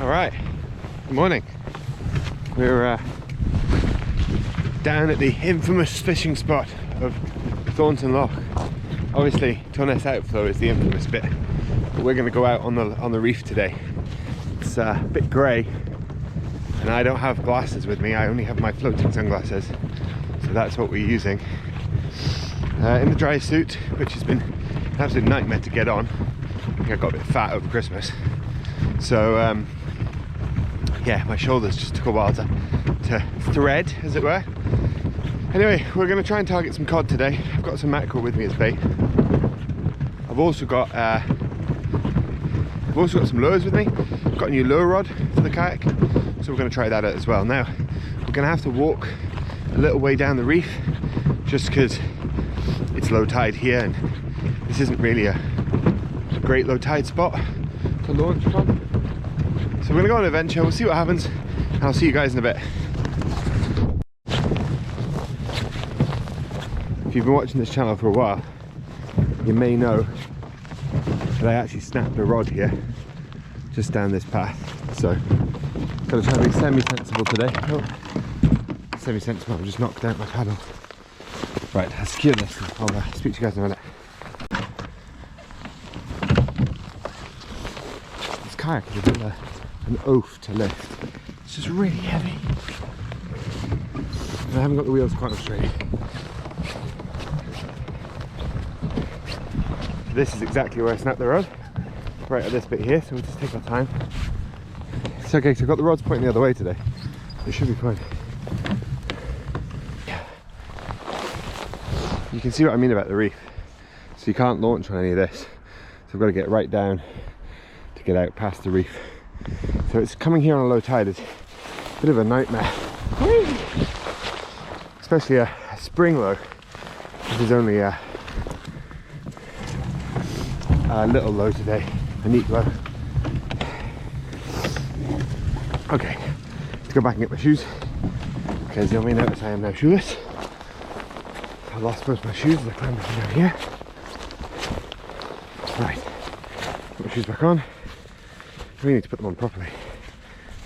Alright, good morning. We're down at the infamous fishing spot of Thornton Loch. Obviously, Torness outflow is the infamous bit, but we're going to go out on the reef today. It's a bit grey, and I don't have glasses with me. I only have my floating sunglasses, so that's what we're using. In the dry suit, which has been an absolute nightmare to get on. I think I got a bit fat over Christmas, so yeah, my shoulders just took a while to thread, as it were. Anyway, we're going to try and target some cod today. I've got some mackerel with me as bait. I've also got some lures with me. I've got a new lure rod for the kayak, so we're going to try that out as well. Now, we're going to have to walk a little way down the reef, just because it's low tide here, and this isn't really a great low tide spot to launch from. So we're going to go on an adventure, we'll see what happens, and I'll see you guys in a bit. If you've been watching this channel for a while, you may know that I actually snapped a rod here, just down this path. So, gotta try to be semi-sensible today. Oh, semi-sensible, I've just knocked out my paddle. Right, I'll secure this and I'll speak to you guys in a minute. This kayak is a bit of an oaf to lift. It's just really heavy. And I haven't got the wheels quite straight. This is exactly where I snapped the rod, right at this bit here, so we'll just take our time. It's okay, so I've got the rods pointing the other way today. It should be fine. You can see what I mean about the reef. So you can't launch on any of this. So I've got to get right down to get out past the reef. So it's coming here on a low tide is a bit of a nightmare. Especially a spring low, which is only a little low today, a neat low. Okay, let's go back and get my shoes, because you may notice I am now shoeless. I lost both my shoes as I climbed down here. Right, put my shoes back on. I really need to put them on properly.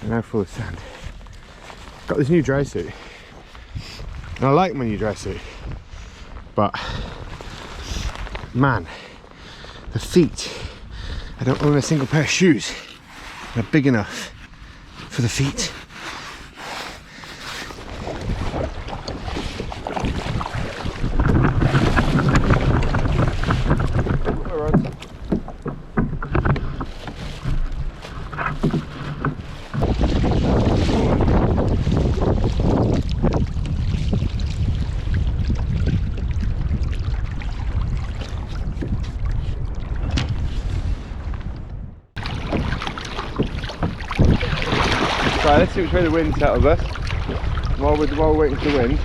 They're now full of sand. Got this new dry suit, and I like my new dry suit, but man, the feet, I don't own a single pair of shoes that are big enough for the feet. Right, let's see which way the wind settles us while we're waiting for the wind.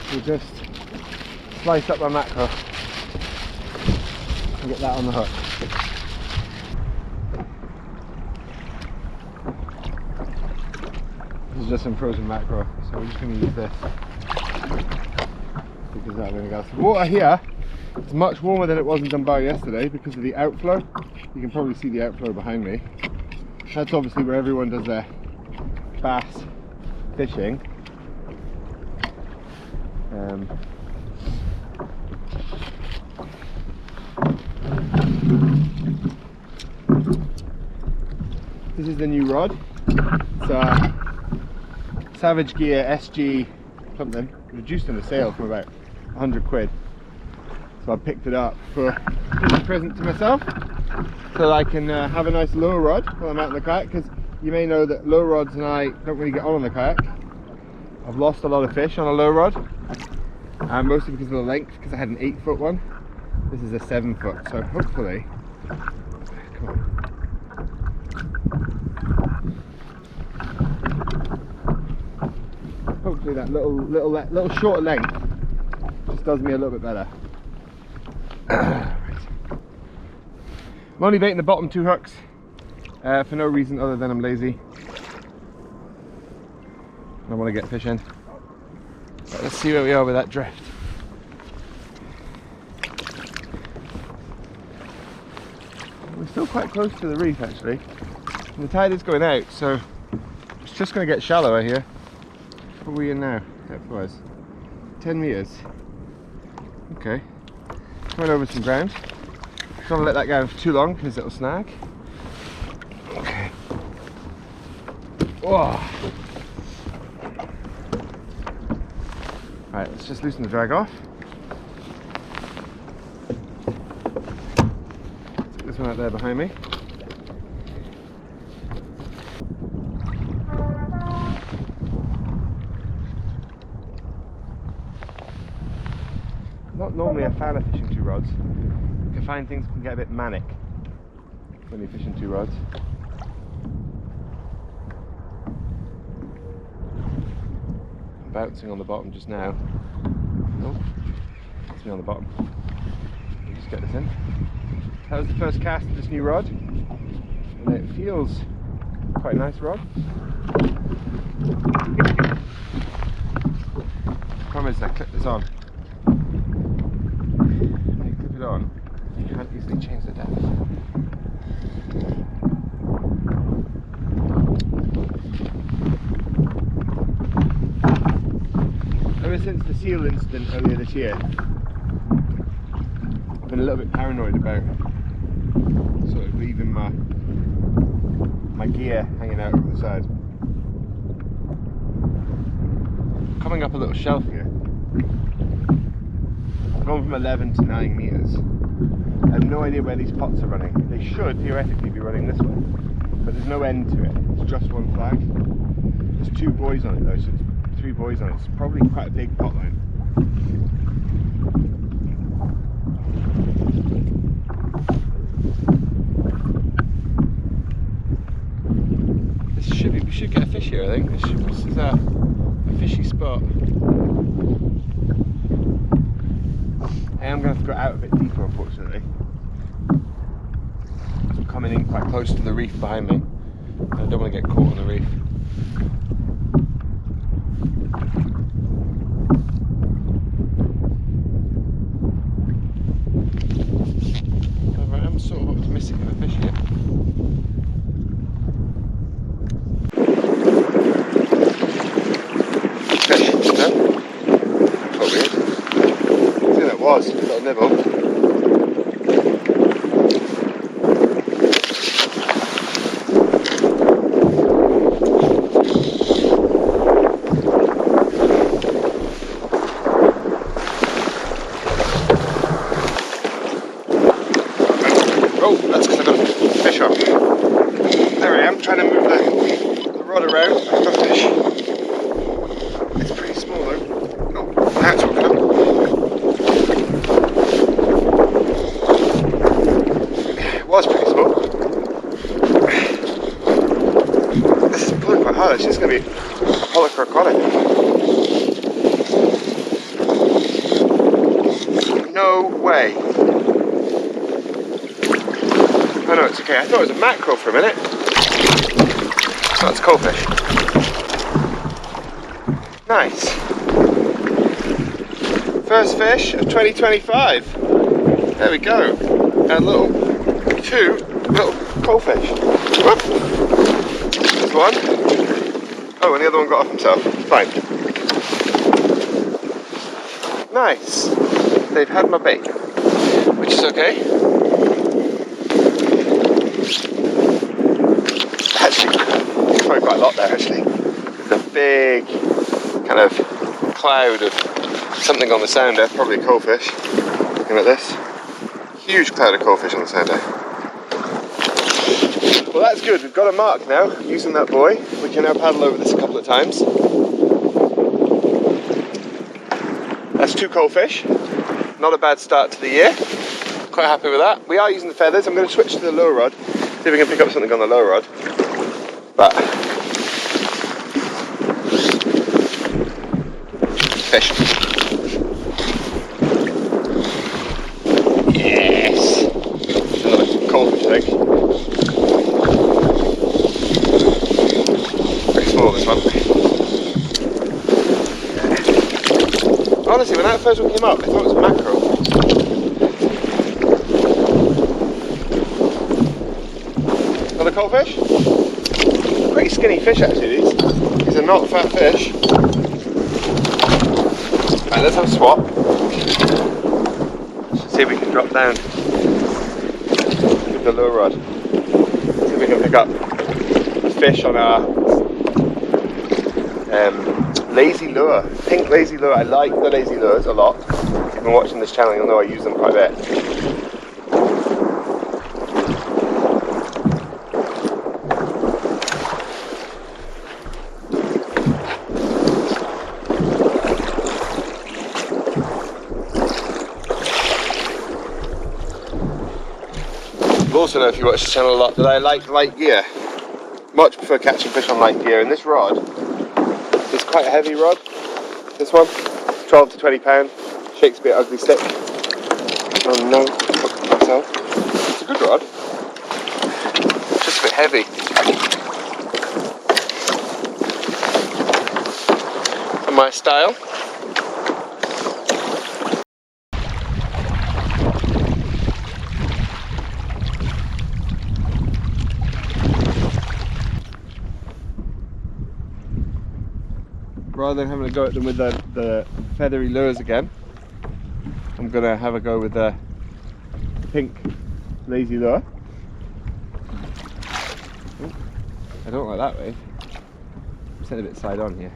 We'll just slice up my mackerel and get that on the hook. This is just some frozen mackerel, so we're just going to use this because that's going to go. The water here, it's much warmer than it was in Dunbar yesterday because of the outflow. You can probably see the outflow behind me. That's obviously where everyone does their bass fishing. This is the new rod. It's a Savage Gear SG something, reduced in the sale from about 100 quid. So I picked it up for a present to myself, so that I can have a nice lure rod while I'm out in the kayak, because you may know that lure rods and I don't really get on the kayak. I've lost a lot of fish on a lure rod, mostly because of the length, because I had an 8-foot one. This is a 7-foot, so hopefully, come on. Hopefully that little short length just does me a little bit better. Right. I'm only baiting the bottom 2 hooks for no reason other than I'm lazy. I want to get fish in. Right, let's see where we are with that drift. We're still quite close to the reef actually. And the tide is going out, so it's just going to get shallower here. What are we in now? Depth-wise? 10 metres. Okay. Coming over some ground. Don't want to let that go for too long because it'll snag. Okay. Whoa. Right, let's just loosen the drag off. Take this one out there behind me. Not normally a fan of fishing two rods. I find things can get a bit manic when you're fishing two rods. I'm bouncing on the bottom just now. Oh, it's me on the bottom. Let me just get this in. That was the first cast of this new rod, and it feels quite a nice rod. The problem is I clip this on. When you clip it on, you can't easily change the depth. Ever since the seal incident earlier this year, I've been a little bit paranoid about sort of leaving my gear hanging out over the side. Coming up a little shelf here. I've gone from 11 to 9 metres. I have no idea where these pots are running. They should theoretically be running this way, but there's no end to it. It's just one flag. There's 2 buoys on it though, so it's 3 buoys on it. It's probably quite a big pot line. We should get a fish here, I think. This is a fishy spot. I am going to have to go out a bit deeper, unfortunately. I'm coming in quite close to the reef behind me. I don't want to get caught on the reef. However, I am sort of optimistic of a fish here. Was a little nibble. Oh, that's because I got a fish on. There I am, trying to move the rod around. I've got a fish. It's pretty small though. Oh, now it's walking up. Was pretty small. This is pulling quite hard, it's just going to be polycrocotic. No way. Oh no, it's okay. I thought it was a mackerel for a minute. So that's coalfish. Nice. First fish of 2025. There we go. A little 2 little coalfish. Whoop. There's one. Oh, and the other one got off himself. Fine. Nice. They've had my bait, which is okay. Actually, probably quite a lot there actually. There's a big kind of cloud of something on the sounder, probably a coalfish. Looking at this. Huge cloud of coalfish on the sounder. Well, that's good. We've got a mark now using that buoy. We can now paddle over this a couple of times. That's 2 coalfish. Not a bad start to the year. Quite happy with that. We are using the feathers. I'm going to switch to the low rod. See if we can pick up something on the low rod. But fish. Yes. Another coalfish, I think. This one. Honestly, when that first one came up, I thought it was a mackerel. the coalfish? Pretty skinny fish actually, these are not fat fish. Right, let's have a swap. Let's see if we can drop down with the lure rod. See if we can pick up a fish on our lazy lure, pink lazy lure. I like the lazy lures a lot. If you've been watching this channel, you'll know I use them quite a bit. You also know, if you watch the channel a lot, that I like light gear. Much prefer catching fish on light gear, and this rod is quite a heavy rod. This one, 12 to 20 pound, Shakespeare ugly stick. Oh no, fuck myself. It's a good rod, it's just a bit heavy. For my style. Rather than having a go at them with the feathery lures again, I'm going to have a go with the pink lazy lure. Ooh, I don't like that way. I'm setting a bit side on here.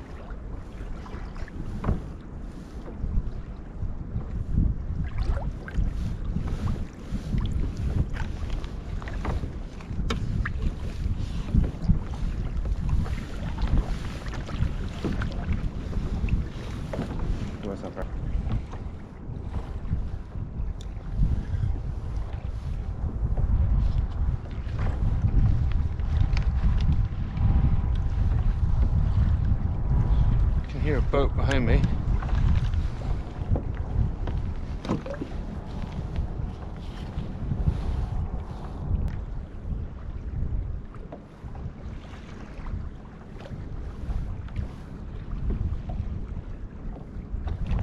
I can hear a boat behind me.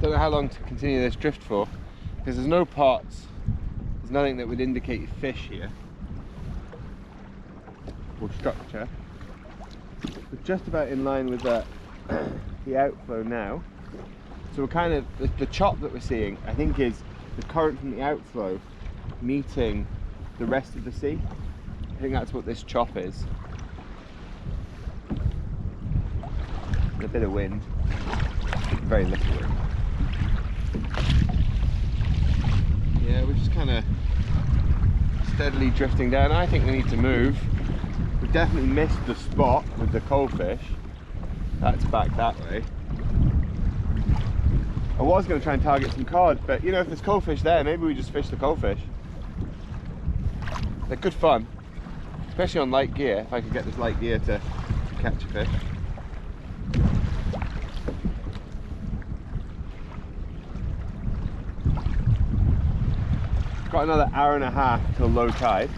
Don't know how long to continue this drift for, because there's no parts, there's nothing that would indicate fish here or structure. We're just about in line with the outflow now, so we're kind of, the chop that we're seeing I think is the current from the outflow meeting the rest of the sea. I think that's what this chop is. A bit of wind, very little wind. Yeah, we're just kind of steadily drifting down. I think we need to move. We've definitely missed the spot with the coalfish. That's back that way. I was going to try and target some cod, but you know, if there's coalfish there, maybe we just fish the coalfish. They're good fun, especially on light gear, if I could get this light gear to catch a fish. Got another hour and a half till low tide.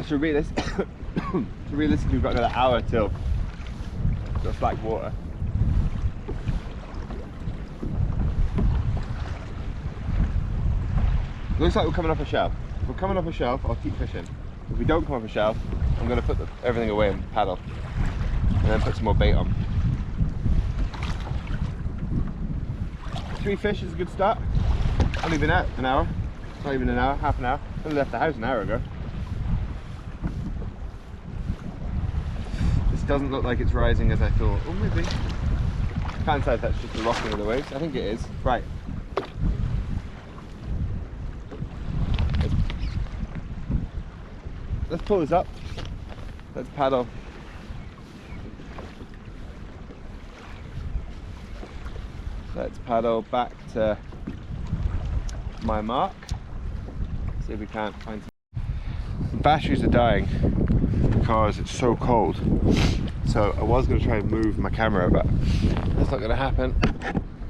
So realistically we've got another hour till slack water. Looks like we're coming off a shelf. If we're coming off a shelf, I'll keep fishing. If we don't come off a shelf, I'm going to put everything away and paddle, and then put some more bait on. 3 fish is a good start. Only been out an hour, not even an hour, half an hour. Only left the house an hour ago. This doesn't look like it's rising as I thought. Oh, maybe. Can't say if that's just the rocking of the waves. I think it is. Right. Let's pull this up. Let's paddle. Let's paddle back to my mark. See if we can't find some. The batteries are dying because it's so cold. So I was going to try and move my camera, but that's not going to happen.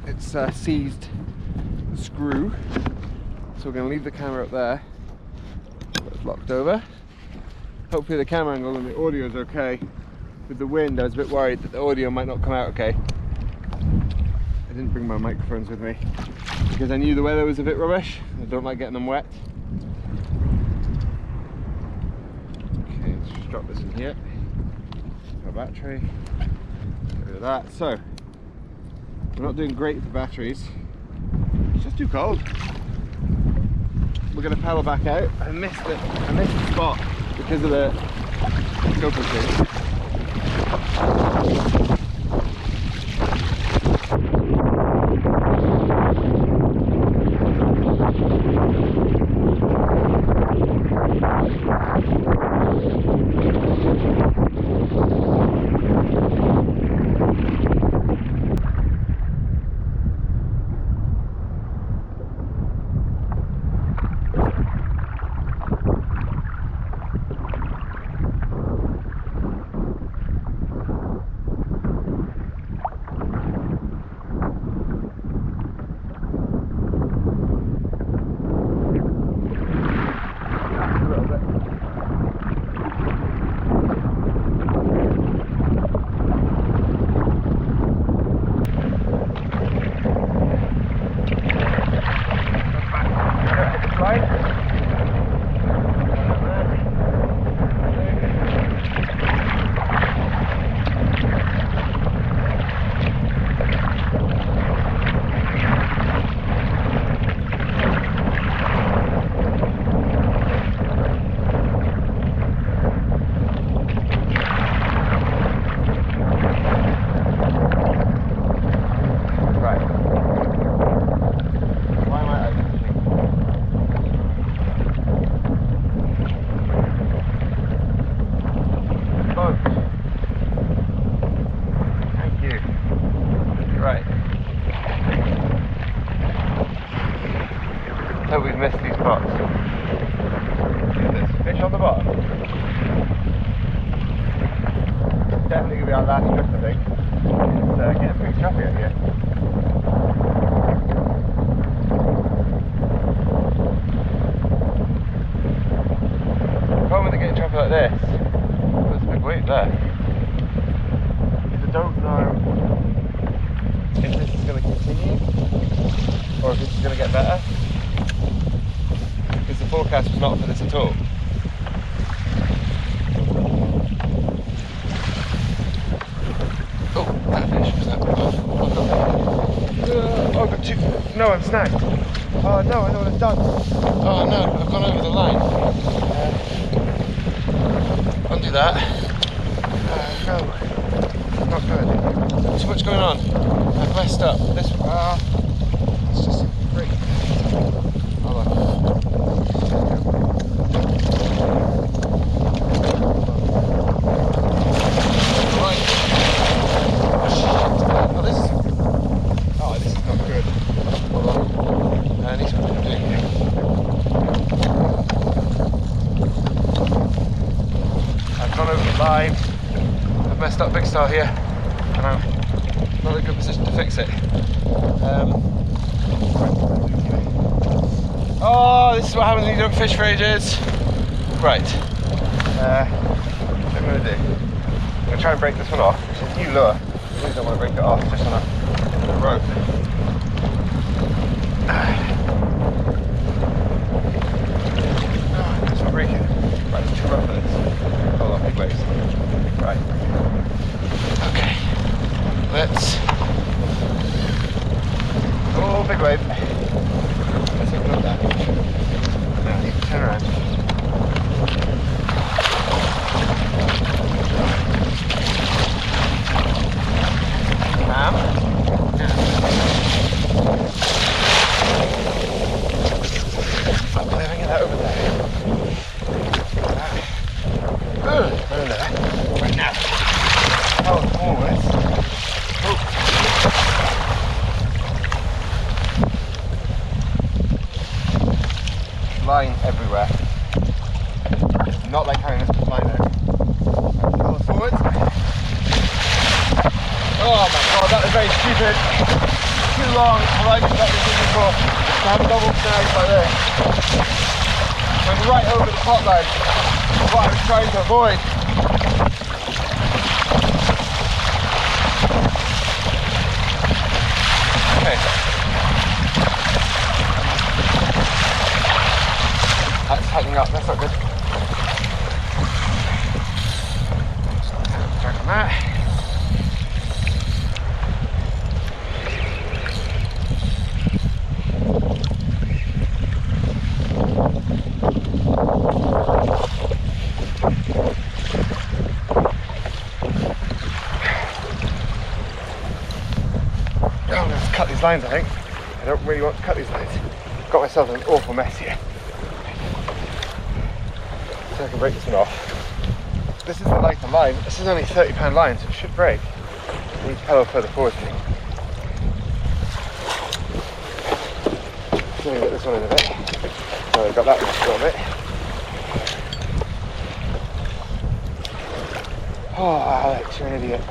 It's seized the screw. So we're going to leave the camera up there. It's locked over. Hopefully the camera angle and the audio is okay. With the wind, I was a bit worried that the audio might not come out okay. I didn't bring my microphones with me because I knew the weather was a bit rubbish. I don't like getting them wet. drop this in here. Our battery. Get rid of that. So, we're not doing great for batteries. It's just too cold. We're going to paddle back out. I missed the spot because of the GoPro thing. Hope we've missed these spots. There's fish on the bottom. Definitely going to be our last trip, I think. It's getting pretty choppy out here. The problem with getting choppy like this, there's a big weight there. Because I don't know if this is going to continue or if this is going to get better. Because the forecast was not for this at all. Oh, that fish was that. Oh, I've got two. No, I'm snagged. Oh no, I know what I've done. Oh no, I've gone over the line. Undo that. No, not good. Too much going on. I've messed up. This. It's just great. Hold on. I've messed up big style here and I'm not in a good position to fix it. Oh, this is what happens when you don't fish for ages. Right, what I'm going to do, I'm going to try and break this one off. It's a new lure, I really don't want to break it off just on a rope. It's not breaking. Right, it's too rough for this. Hold on, big waves. Right. Okay. Let's. Oh, big wave. Let's open up that. Now I need to turn around. I'm leaving it over there. Right now. Oh, forwards. Oh. Line everywhere. Not like having this line out. Oh, forwards. Oh my god, that was very stupid. Too long. Have I just got this in before? To have double snags like this. Went right over the pot line. What I was trying to avoid. Okay. That's tightening up, that's not good. Matt. Cut these lines, I think. I don't really want to cut these lines. Got myself in an awful mess here. So I can break this one off. This isn't like the line, this is only £30 line, so it should break. I need to pedal further forward. Let me get this one in a bit. So I've got that one a little bit. Oh, Alex, you're an idiot.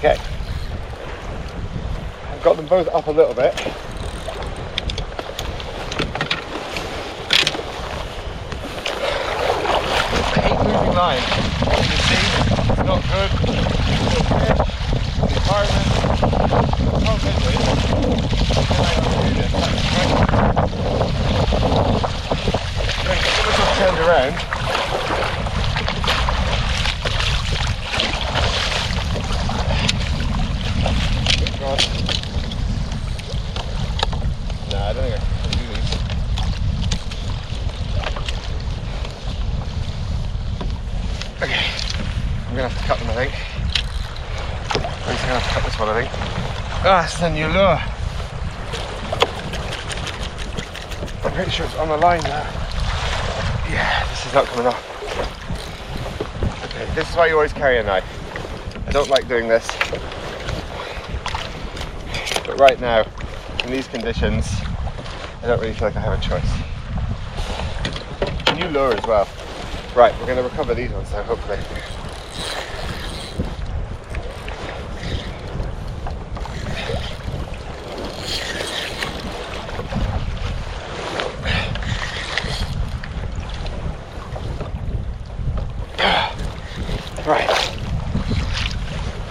Okay, I've got them both up a little bit. 8 moving lines. You can see it's not good. Little fish, the environment. Oh, midway. Right, get myself turned around. Nah, I don't think I can do these. Okay, I'm gonna have to cut them, I think. I'm just gonna have to cut this one, I think. Ah, it's a new lure. I'm pretty sure it's on the line now. Yeah, this is not coming off. Okay, this is why you always carry a knife. I don't like doing this. But right now, in these conditions, I don't really feel like I have a choice. New lure as well. Right, we're going to recover these ones now, hopefully. Right.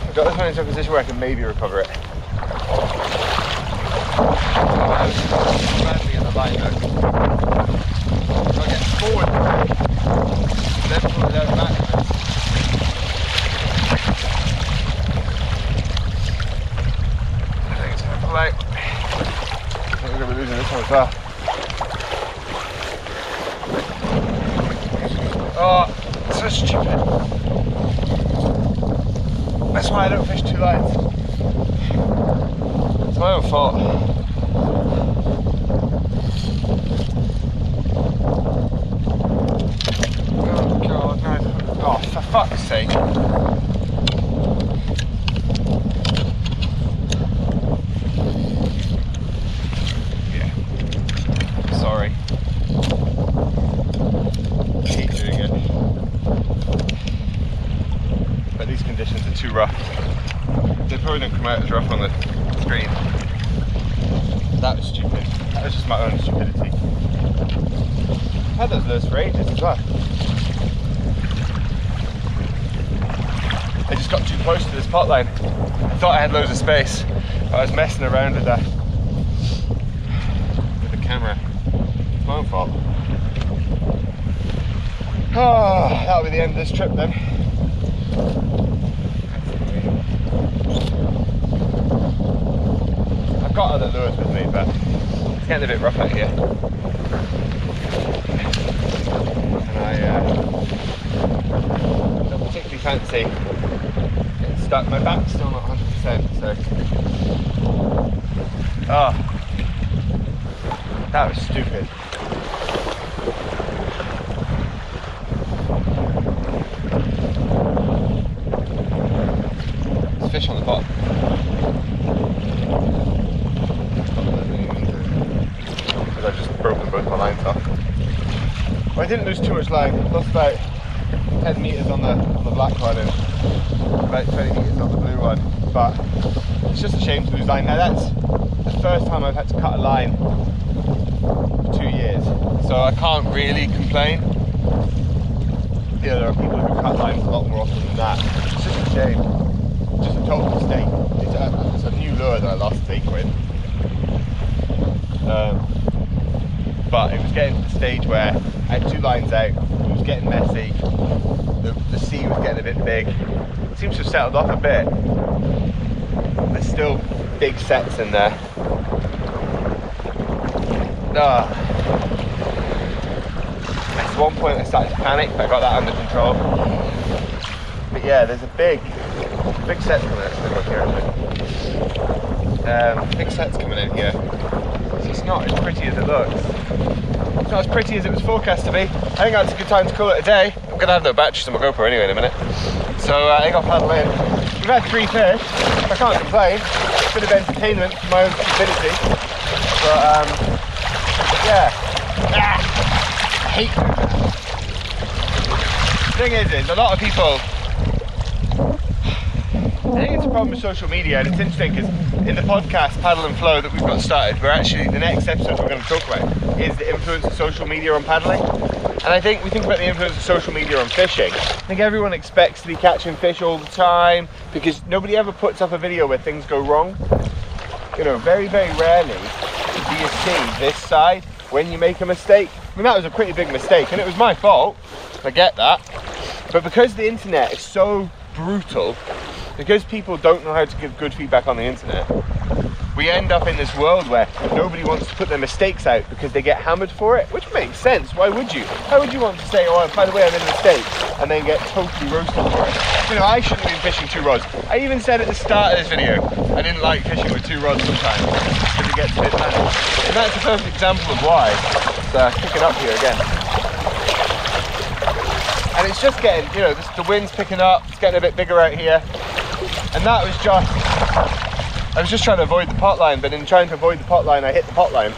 I've got this one into a position where I can maybe recover it. Badly in the line though. I'll get forward, then pull it out backwards. I think it's going to pull out. I think we're going to be losing this one as well. Oh, so stupid. That's why I don't fish 2 lines. It's my own fault. Oh god, no. Oh, for fuck's sake. Yeah. Sorry. I hate doing it. But these conditions are too rough. They probably don't come out as rough on the screen. That was stupid. That was just my own stupidity. I've had those lures for ages as well. I just got too close to this pot line. I thought I had loads of space, but I was messing around with the camera. It's my own fault. Oh, that'll be the end of this trip then. I've got other lures with me, but it's getting a bit rough out here. And I don't particularly fancy getting stuck. My back's still not 100%, so... Oh, that was stupid. There's fish on the bottom. Because I've just broken both my lines off. Well, I didn't lose too much line. I lost about 10 metres on the black one and about 20 metres on the blue one. But it's just a shame to lose line. Now that's the first time I've had to cut a line for 2 years. So I can't really complain. You know, there are people who cut lines a lot more often than that. It's just a shame. Just a total mistake. It's a new lure that I lost £8. But it was getting to the stage where I had 2 lines out, it was getting messy, the sea was getting a bit big. It seems to have settled off a bit. There's still big sets in there. At one point I started to panic, but I got that under control. But yeah, there's a big set coming out. Look here, big set's coming in here. So it's not as pretty as it looks. It's not as pretty as it was forecast to be. I think that's a good time to call it a day. I'm gonna have no batteries on my GoPro anyway in a minute. So I think I'll paddle in. We've had 3 fish. I can't complain. A bit of entertainment for my own stupidity. But yeah. I hate that. The thing is a lot of people, I think it's a problem with social media, and it's interesting because in the podcast Paddle and Flow that we've got started, we're actually, the next episode we're going to talk about is the influence of social media on paddling. And I think we think about the influence of social media on fishing. I think everyone expects to be catching fish all the time because nobody ever puts up a video where things go wrong. You know, very, very rarely do you see this side when you make a mistake. I mean, that was a pretty big mistake and it was my fault, I get that. But because the internet is so brutal, because people don't know how to give good feedback on the internet, we end up in this world where nobody wants to put their mistakes out because they get hammered for it, which makes sense. Why would you? How would you want to say, oh, by the way, I made a mistake, and then get totally roasted for it? You know, I shouldn't have been fishing 2 rods. I even said at the start of this video, I didn't like fishing with 2 rods sometimes because it gets a bit mad. And that's a perfect example of why. It's kicking up here again. And it's just getting, you know, the wind's picking up, it's getting a bit bigger out here. And that was just, I was just trying to avoid the pot line, but in trying to avoid the pot line, I hit the pot line.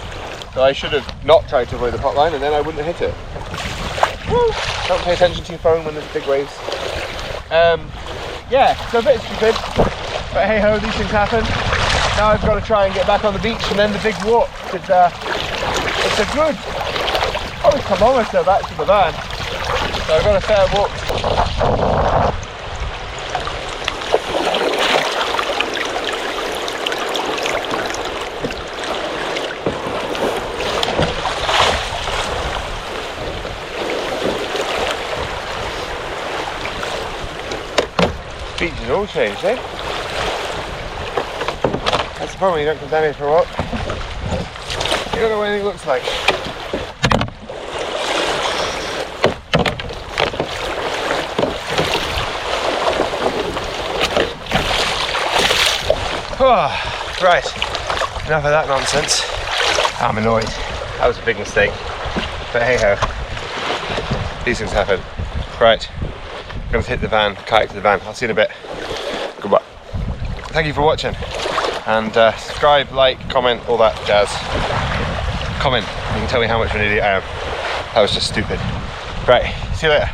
So I should have not tried to avoid the pot line and then I wouldn't have hit it. Woo! Don't pay attention to your phone when there's big waves. Yeah, so a bit stupid, but hey ho, these things happen. Now I've got to try and get back on the beach and then the big walk. It's a good, probably kilometre back to the van. So I've got a fair walk. Beach is all changed, eh? That's the problem, you don't come down here for a walk. You don't know what anything looks like. Oh, right, enough of that nonsense. I'm annoyed. That was a big mistake. But hey ho, these things happen. Right. I'm going to hit the van, kayak to the van. I'll see you in a bit. Goodbye. Thank you for watching. And subscribe, like, comment, all that jazz. Comment. You can tell me how much of an idiot I am. That was just stupid. Right, see you later.